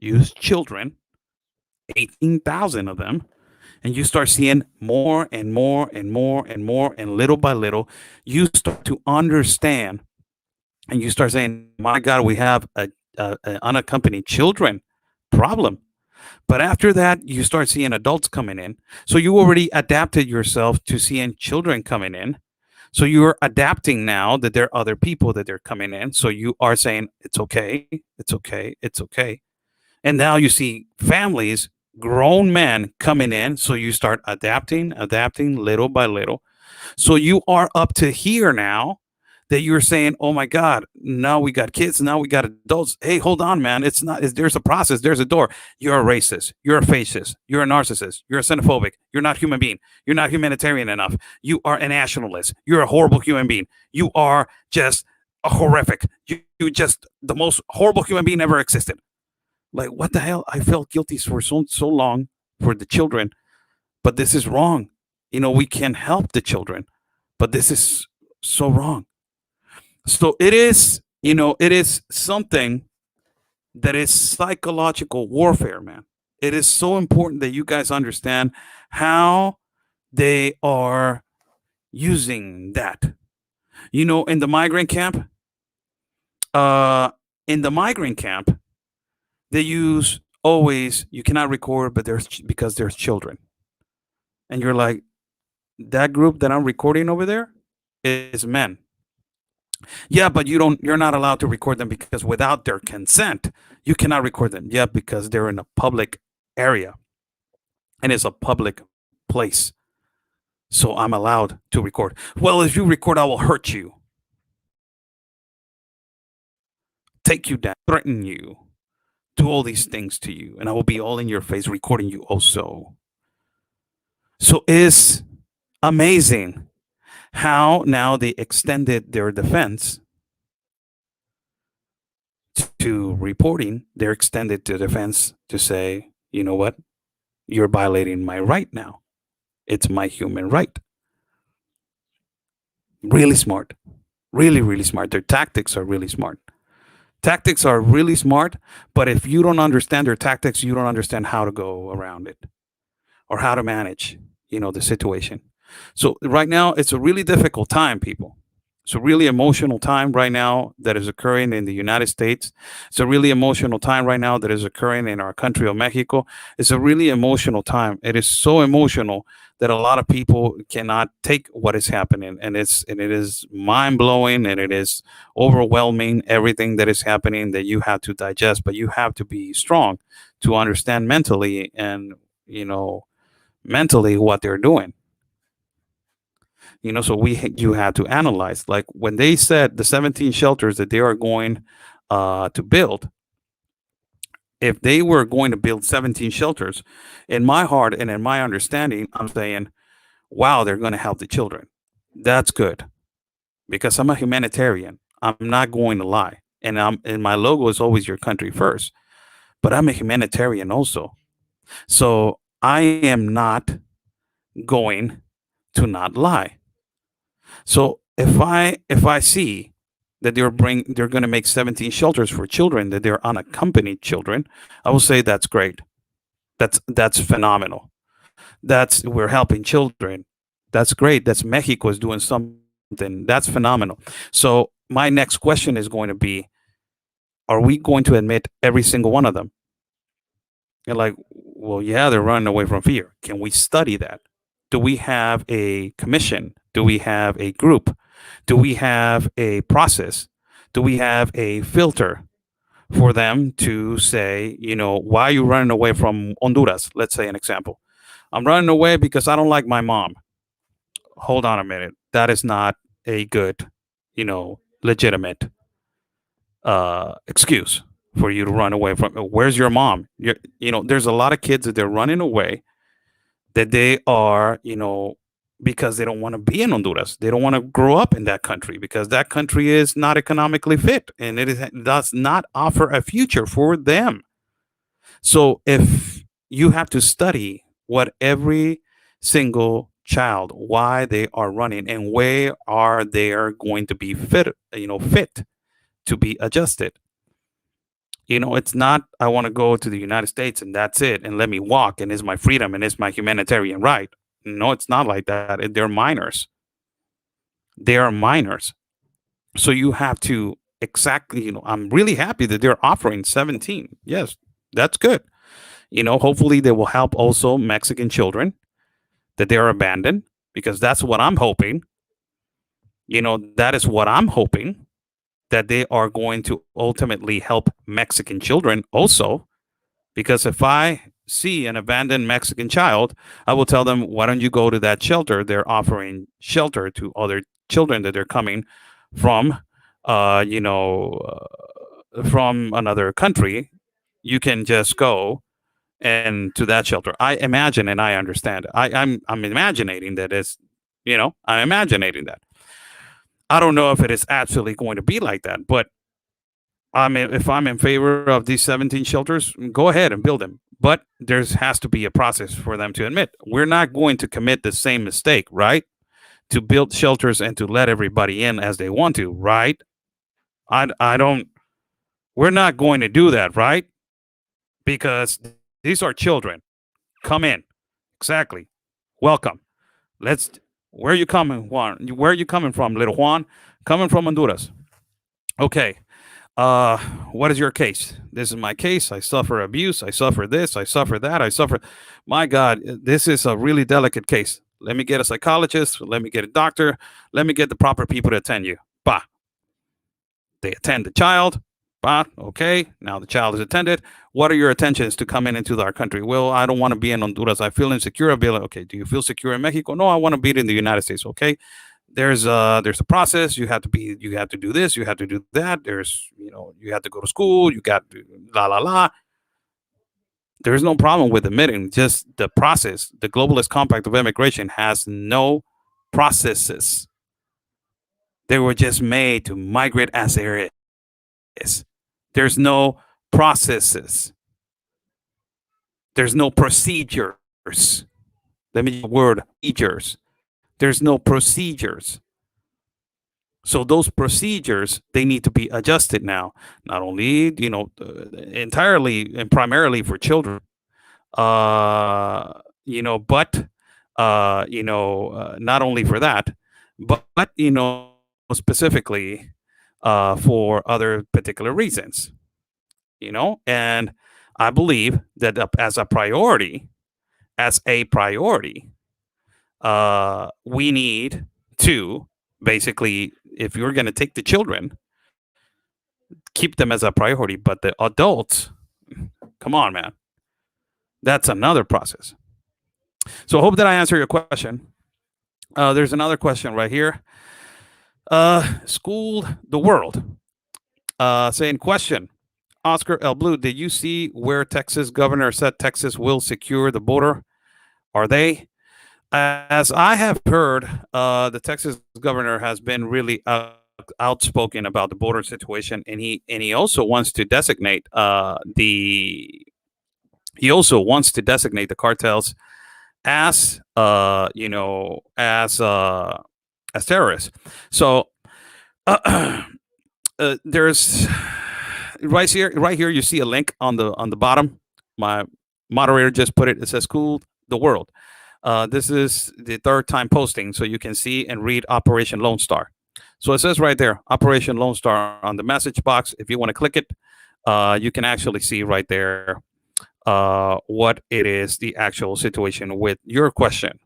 Speaker 3: Use children, 18,000 of them, and you start seeing more and more and more and more, and little by little, you start to understand, and you start saying, "My God, we have a unaccompanied children problem." But after that, you start seeing adults coming in. So you already adapted yourself to seeing children coming in. So you're adapting now that there are other people that they're coming in. So you are saying, it's okay, it's okay, it's okay. And now you see families, grown men coming in. So you start adapting little by little. So you are up to here now that you're saying, oh my God, now we got kids, now we got adults. Hey, hold on, man. There's a process, there's a door. You're a racist, you're a fascist, you're a narcissist, you're a xenophobic, you're not human being, you're not humanitarian enough, you are a nationalist, you're a horrible human being, you are just a horrific, you just the most horrible human being ever existed. Like, what the hell? I felt guilty for so long for the children, but this is wrong. We can help the children, but this is so wrong. So it is something that is psychological warfare, man. It is so important that you guys understand how they are using that. In the migrant camp, in the migrant camp, they use always you cannot record, but because there's children, and you're like, that group that I'm recording over there is men. Yeah, but you're not allowed to record them because without their consent, you cannot record them. Yeah, because they're in a public area and it's a public place. So I'm allowed to record. Well, if you record, I will hurt you, take you down, threaten you, do all these things to you, and I will be all in your face recording you also. So it's amazing how now they extended their defense to reporting. They're extended to defense to say, you know what? You're violating my right now. It's my human right. Really smart. Really, really smart. Their tactics are really smart. Tactics are really smart, but if you don't understand their tactics, you don't understand how to go around it or how to manage, the situation. So right now, it's a really difficult time, people. It's a really emotional time right now that is occurring in the United States. It's a really emotional time right now that is occurring in our country of Mexico. It's a really emotional time. It is so emotional that a lot of people cannot take what is happening, and it is mind blowing, and it is overwhelming. Everything that is happening that you have to digest, but you have to be strong to understand mentally and mentally what they're doing. So you had to analyze, like when they said the 17 shelters that they are going to build. If they were going to build 17 shelters, in my heart and in my understanding, I'm saying, wow, they're going to help the children. That's good, because I'm a humanitarian. I'm not going to lie, and my logo is always your country first. But I'm a humanitarian also, so I am not going to not lie. So if I see that they're going to make 17 shelters for children, that they're unaccompanied children, I will say that's great. That's phenomenal. We're helping children. That's great. That's Mexico is doing something. That's phenomenal. So my next question is going to be, are we going to admit every single one of them? And like, Well, yeah, they're running away from fear. Can we study that? Do we have a commission? Do we have a group? Do we have a process? Do we have a filter for them to say, why are you running away from Honduras? Let's say an example. I'm running away because I don't like my mom. Hold on a minute. That is not a good, legitimate excuse for you to run away from. Where's your mom? There's a lot of kids that they're running away that they are, because they don't want to be in Honduras. They don't want to grow up in that country because that country is not economically fit and does not offer a future for them. So if you have to study what every single child, why they are running and where are they are going to be fit to be adjusted. It's not, I want to go to the United States and that's it. And let me walk and it's my freedom and it's my humanitarian right. No, it's not like that. They're minors. They are minors. So you have to exactly, I'm really happy that they're offering 17. Yes, that's good. Hopefully they will help also Mexican children that they are abandoned because that's what I'm hoping. That is what I'm hoping, that they are going to ultimately help Mexican children also. Because if I see an abandoned Mexican child, I will tell them, why don't you go to that shelter? They're offering shelter to other children that they're coming from, from another country. You can just go and to that shelter. I imagine and I understand. I'm imagining that I'm imagining that. I don't know if it is actually going to be like that, but if I'm in favor of these 17 shelters, go ahead and build them. But there has to be a process for them to admit. We're not going to commit the same mistake, right? To build shelters and to let everybody in as they want to, right? We're not going to do that, right? Because these are children. Come in. Exactly. Welcome. Where are you coming, Juan? Where are you coming from, little Juan? Coming from Honduras. Okay. What is your case? This is my case. I suffer abuse. I suffer this. I suffer that. I suffer. My God, this is a really delicate case. Let me get a psychologist. Let me get a doctor. Let me get the proper people to attend you. Bah. They attend the child. Bah. Okay. Now the child is attended. What are your intentions to come into our country? Well, I don't want to be in Honduras. I feel insecure. Okay. Do you feel secure in Mexico? No, I want to be in the United States. Okay. There's a process. You have to do this, you have to do that. You have to go to school, you got to la. There's no problem with admitting, just the process. The globalist compact of immigration has no processes. They were just made to migrate as there is. There's no processes. There's no procedures. Let me use the word procedures. There's no procedures. So those procedures, they need to be adjusted now, not only, entirely and primarily for children, but, not only for that, but specifically for other particular reasons, and I believe that as a priority, we need to basically, if you're going to take the children, keep them as a priority. But the adults, come on, man. That's another process. So I hope that I answer your question. There's another question right here. Schooled the world. Saying, question, Oscar L. Blue, did you see where Texas governor said Texas will secure the border? Are they? As I have heard, the Texas governor has been really outspoken about the border situation, and he also wants to designate the cartels as as terrorists. So there's right here you see a link on the bottom. My moderator just put it. It says "School the World." This is the third time posting, so you can see and read Operation Lone Star. So it says right there, Operation Lone Star on the message box. If you want to click it, you can actually see right there what it is the actual situation with your question.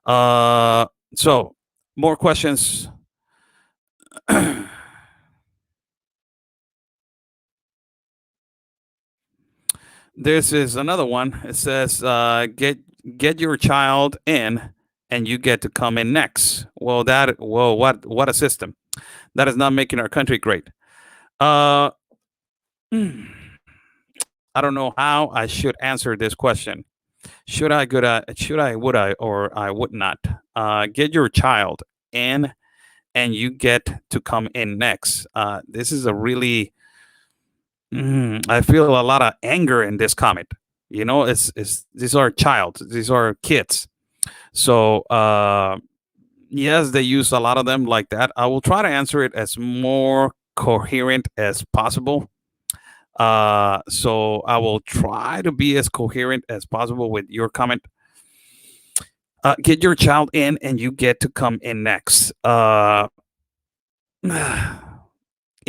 Speaker 3: So more questions. This is another one. It says, get your child in, and you get to come in next. Well, what a system. That is not making our country great. Uh, I don't know how I should answer this question. Should I, would I, or I would not? Get your child in, and you get to come in next. This is a really, I feel a lot of anger in this comment. You know, it's these are these are kids. So yes, they use a lot of them like that. I will try to answer it as more coherent as possible. So I will try to be as coherent as possible with your comment. Get your child in, and you get to come in next. You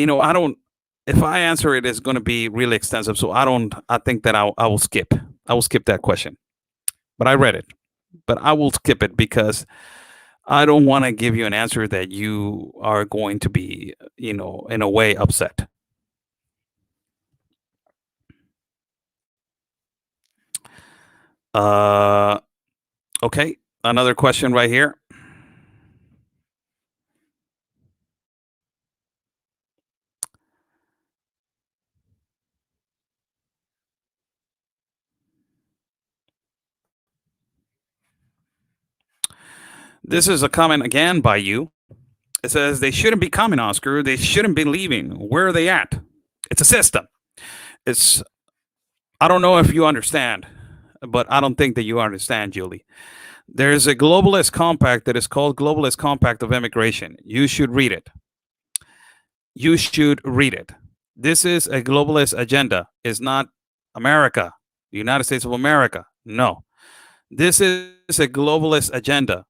Speaker 3: know, I don't. If I answer it, it's going to be really extensive. So I don't. I think that I will skip. I will skip that question. But I read it. But I will skip it because I don't want to give you an answer that you are going to be, you know, in a way upset. Okay, another question right here. This is a comment again by you. It says they shouldn't be coming, Oscar. They shouldn't be leaving. Where are they at? It's a system. It's. I don't know if you understand, but I don't think that you understand, Julie. There's a globalist compact that is called Globalist Compact of Immigration. You should read it. You should read it. This is a globalist agenda. It's not America, the United States of America. No. This is a globalist agenda.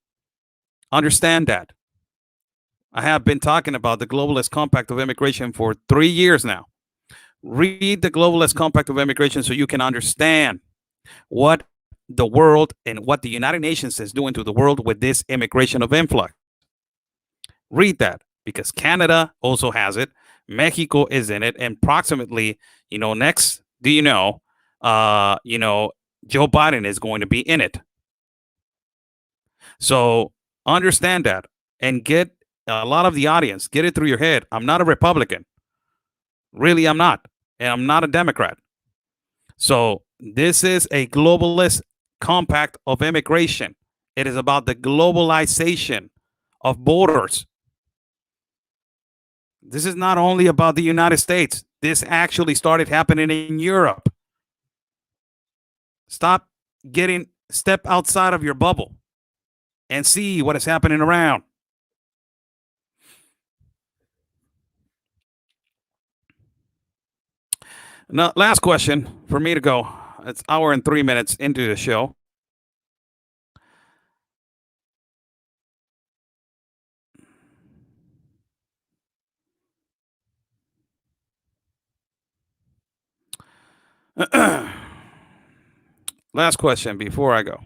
Speaker 3: Understand that. I have been talking about the Globalist Compact of Immigration for 3 years now. Read the Globalist Compact of Immigration so you can understand what the world and what the United Nations is doing to the world with this immigration of influx. Read that, because Canada also has it. Mexico is in it, and approximately, you know, next, do you know, Joe Biden is going to be in it. So understand that, and get a lot of the audience, get it through your head. I'm not a Republican. Really, I'm not. And I'm not a Democrat. So this is a globalist compact of immigration. It is about the globalization of borders. This is not only about the United States. This actually started happening in Europe. Step outside of your bubble and see what is happening around. Now, last question for me to go. It's hour and 3 minutes into the show. Last question before I go.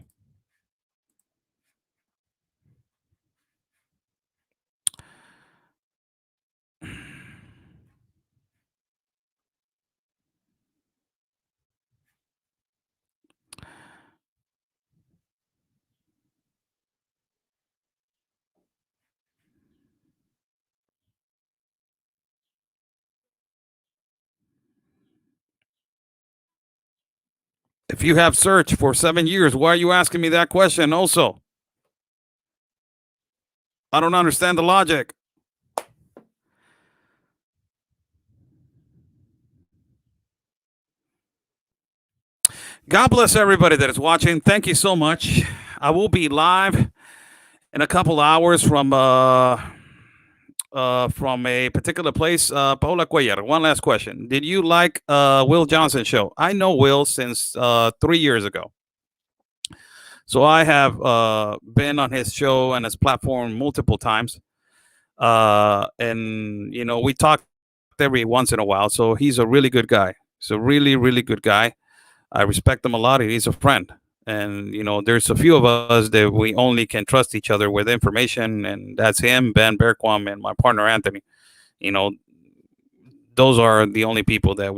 Speaker 3: If you have searched for 7 years, why are you asking me that question also? I don't understand the logic. God bless everybody that is watching. Thank you so much. I will be live in a couple hours from a particular place. Paula Cuellar, one last question. Did you like Will Johnson's show? I know Will since 3 years ago. So I have been on his show and his platform multiple times. And, you know, we talk every once in a while. So he's a really good guy. He's a really, really good guy. I respect him a lot. He's a friend. And, you know, there's a few of us that we only can trust each other with information. And that's him, Ben Berquam, and my partner, Anthony. You know, those are the only people that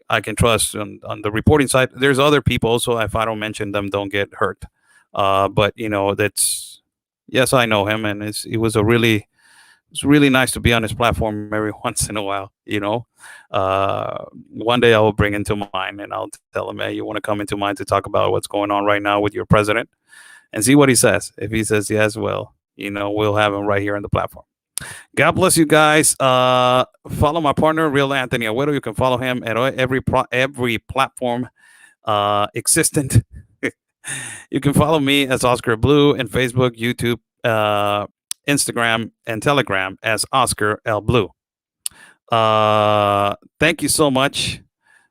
Speaker 3: I can trust on the reporting side. There's other people also, if I don't mention them, don't get hurt. But, you know, yes, I know him. And it's really nice to be on his platform every once in a while, you know. One day I will bring him to mine and I'll tell him, hey, you want to come into mine to talk about what's going on right now with your president, and see what he says. If he says yes, well, you know, we'll have him right here on the platform. God bless you guys. Follow my partner, Real Anthony Agüero. You can follow him at every platform existent. You can follow me as Oscar Blue in Facebook, YouTube, Instagram, and Telegram as Oscar L. Blue. Thank you so much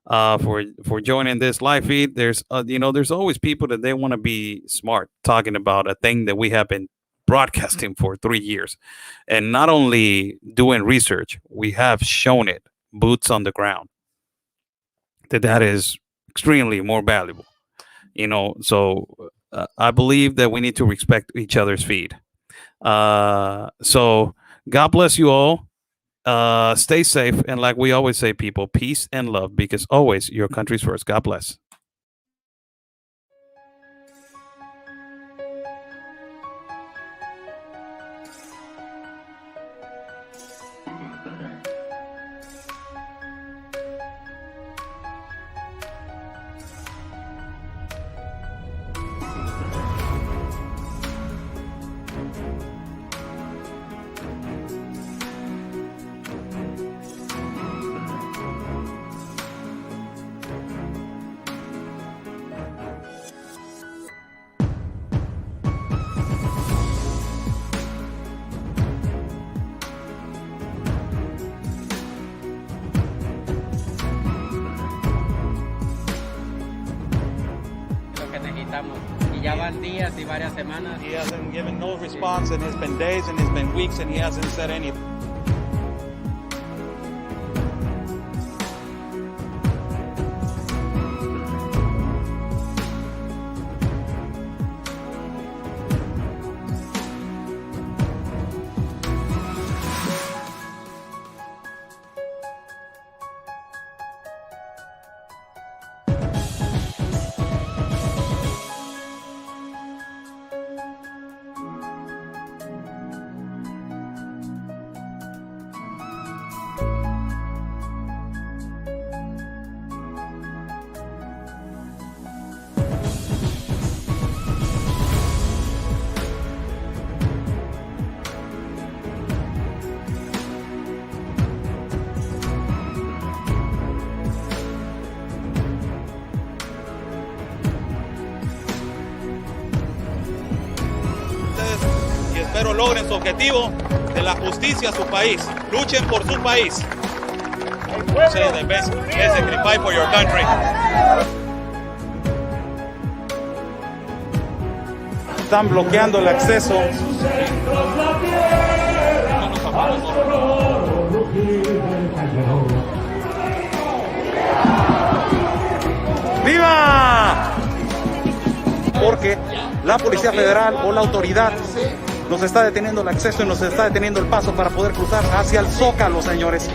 Speaker 3: for joining this live feed. There's always people that they want to be smart talking about a thing that we have been broadcasting for 3 years, and not only doing research, we have shown it, boots on the ground, that is extremely more valuable, you know. So I believe that we need to respect each other's feed. So God bless you all. Stay safe, and like we always say, people, peace and love, because always your country's first. God bless.
Speaker 4: Y ya van días y varias semanas.
Speaker 2: He hasn't given no response, and it's been days and it's been weeks, and he hasn't said anything. Y espero logren su objetivo de la justicia a su país. Luchen por su país. Say the best. Sacrifice for your country. Están bloqueando el acceso. ¡Viva! Porque la Policía Federal o la autoridad nos está deteniendo el acceso y nos está deteniendo el paso para poder cruzar hacia el Zócalo, señores.